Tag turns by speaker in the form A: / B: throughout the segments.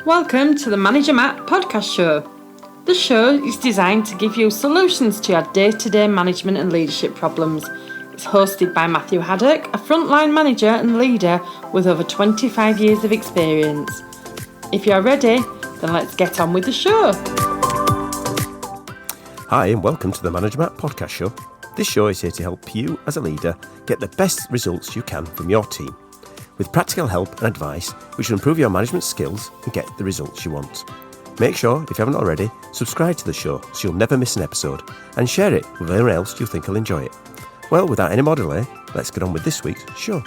A: Welcome to the Manager Matt podcast show. The show is designed to give you solutions to your day-to-day management and leadership problems. It's hosted by Matthew Haddock, a frontline manager and leader with over 25 years of experience. If you're ready, then let's get on with the show.
B: Hi and welcome to the Manager Matt podcast show. This show is here to help you as a leader get the best results you can from your team, with practical help and advice which will improve your management skills and get the results you want. Make sure, if you haven't already, subscribe to the show so you'll never miss an episode and share it with anyone else you think will enjoy it. Well, without any more delay, let's get on with this week's show.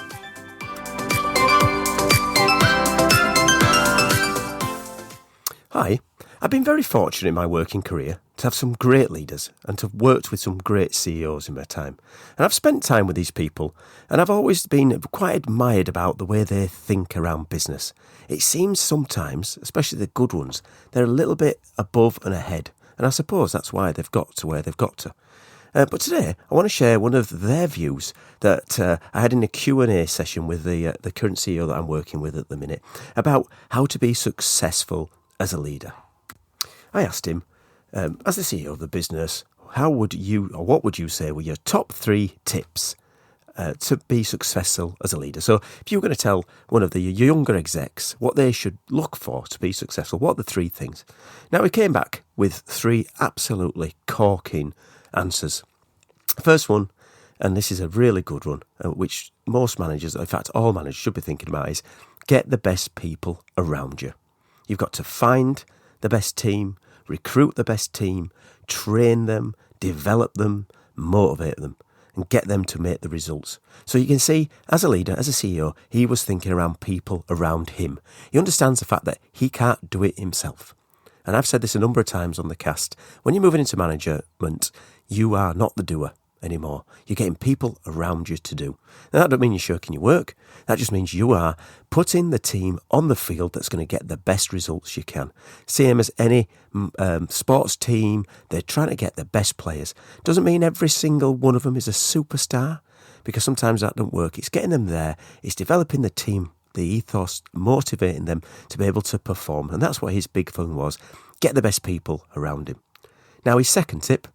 B: Hi, I've been very fortunate in my working career to have some great leaders and to have worked with some great CEOs in my time. And I've spent time with these people and I've always been quite admired about the way they think around business. It seems sometimes, especially the good ones, they're a little bit above and ahead. And I suppose that's why they've got to where they've got to. But today, I want to share one of their views that I had in a Q&A session with the current CEO that I'm working with at the minute about how to be successful as a leader. I asked him, as the CEO of the business, what would you say were your top 3 tips to be successful as a leader? So if you were going to tell one of the younger execs what they should look for to be successful, what are the 3 things? Now, we came back with 3 absolutely corking answers. First one, and this is a really good one, which most managers, in fact all managers should be thinking about, is get the best people around you. You've got to find the best team, recruit the best team, train them, develop them, motivate them, and get them to make the results. So you can see, as a leader, as a CEO, he was thinking around people around him. He understands the fact that he can't do it himself. And I've said this a number of times on the cast. When you're moving into management, you are not the doer anymore. You're getting people around you to do. Now, that doesn't mean you're shirking your work. That just means you are putting the team on the field that's going to get the best results you can. Same as any sports team, they're trying to get the best players. Doesn't mean every single one of them is a superstar, because sometimes that doesn't work. It's getting them there. It's developing the team, the ethos, motivating them to be able to perform. And that's what his big thing was. Get the best people around him. Now, his second tip,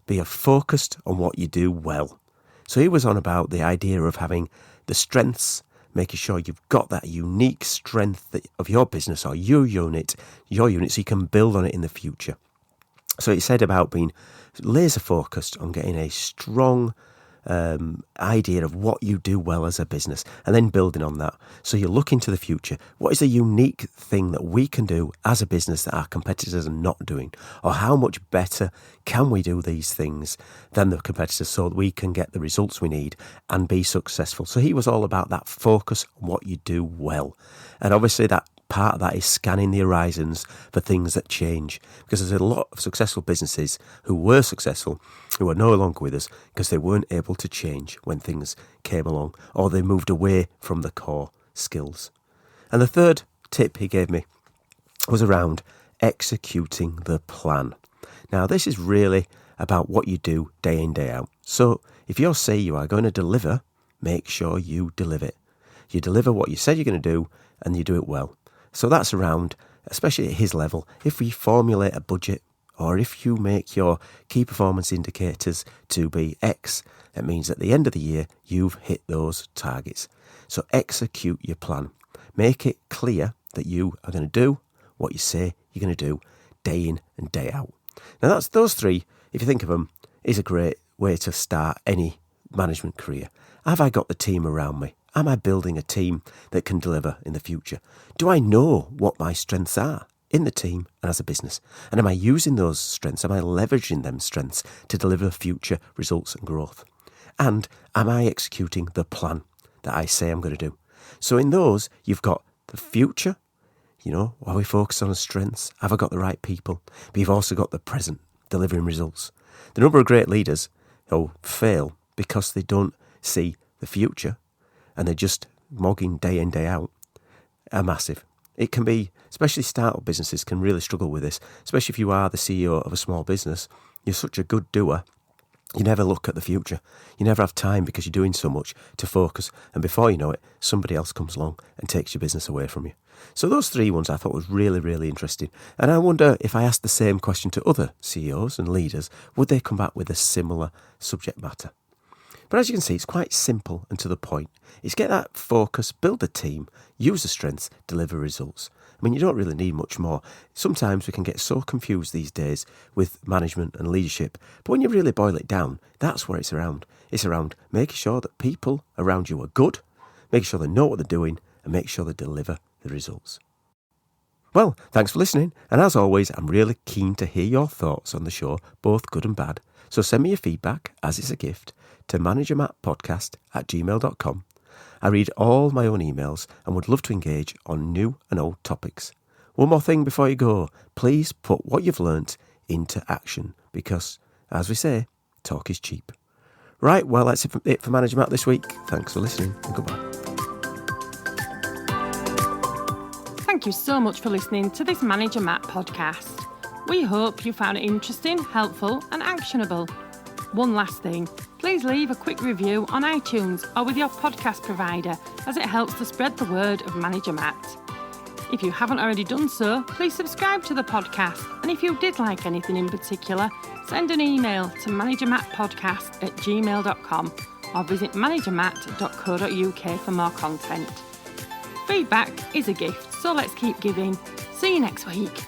B: be focused on what you do well. So he was on about the idea of having the strengths, making sure you've got that unique strength of your business or your unit, so you can build on it in the future. So he said about being laser focused on getting a strong idea of what you do well as a business and then building on that. So you look into the future. What is the unique thing that we can do as a business that our competitors are not doing? Or how much better can we do these things than the competitors so that we can get the results we need and be successful? So he was all about that focus on what you do well. And obviously that part of that is scanning the horizons for things that change, because there's a lot of successful businesses who were successful who are no longer with us because they weren't able to change when things came along or they moved away from the core skills. And the third tip he gave me was around executing the plan. Now, this is really about what you do day in, day out. So if you say you are going to deliver, make sure you deliver it. You deliver what you said you're going to do and you do it well. So that's around, especially at his level, if we formulate a budget or if you make your key performance indicators to be X, it means at the end of the year, you've hit those targets. So execute your plan. Make it clear that you are going to do what you say you're going to do day in and day out. Now, that's those 3, if you think of them, is a great way to start any management career. Have I got the team around me? Am I building a team that can deliver in the future? Do I know what my strengths are in the team and as a business? And am I using those strengths? Am I leveraging them strengths to deliver future results and growth? And am I executing the plan that I say I'm going to do? So in those, you've got the future, are we focused on strengths? Have I got the right people? But you've also got the present, delivering results. The number of great leaders who fail because they don't see the future and they're just mogging day in, day out, are massive. It can be, especially startup businesses can really struggle with this, especially if you are the CEO of a small business. You're such a good doer You never look at the future. You never have time because you're doing so much to focus. And before you know it, somebody else comes along and takes your business away from you. So those 3 ones I thought was really, really interesting. And I wonder if I asked the same question to other CEOs and leaders, would they come back with a similar subject matter? But as you can see, it's quite simple and to the point. It's get that focus, build a team, use the strengths, deliver results. I mean, you don't really need much more. Sometimes we can get so confused these days with management and leadership. But when you really boil it down, that's what it's around. It's around making sure that people around you are good, making sure they know what they're doing, and make sure they deliver the results. Well, thanks for listening. And as always, I'm really keen to hear your thoughts on the show, both good and bad. So send me your feedback, as it's a gift, to managermattpodcast@gmail.com. I read all my own emails and would love to engage on new and old topics. One more thing before you go, please put what you've learnt into action because, as we say, talk is cheap. Right, well, that's it for Manager Matt this week. Thanks for listening and goodbye.
A: Thank you so much for listening to this Manager Matt podcast. We hope you found it interesting, helpful and actionable. One last thing, please leave a quick review on iTunes or with your podcast provider as it helps to spread the word of Manager Matt. If you haven't already done so, please subscribe to the podcast, and if you did like anything in particular, send an email to managermattpodcast@gmail.com or visit managermatt.co.uk for more content. Feedback is a gift, so let's keep giving. See you next week.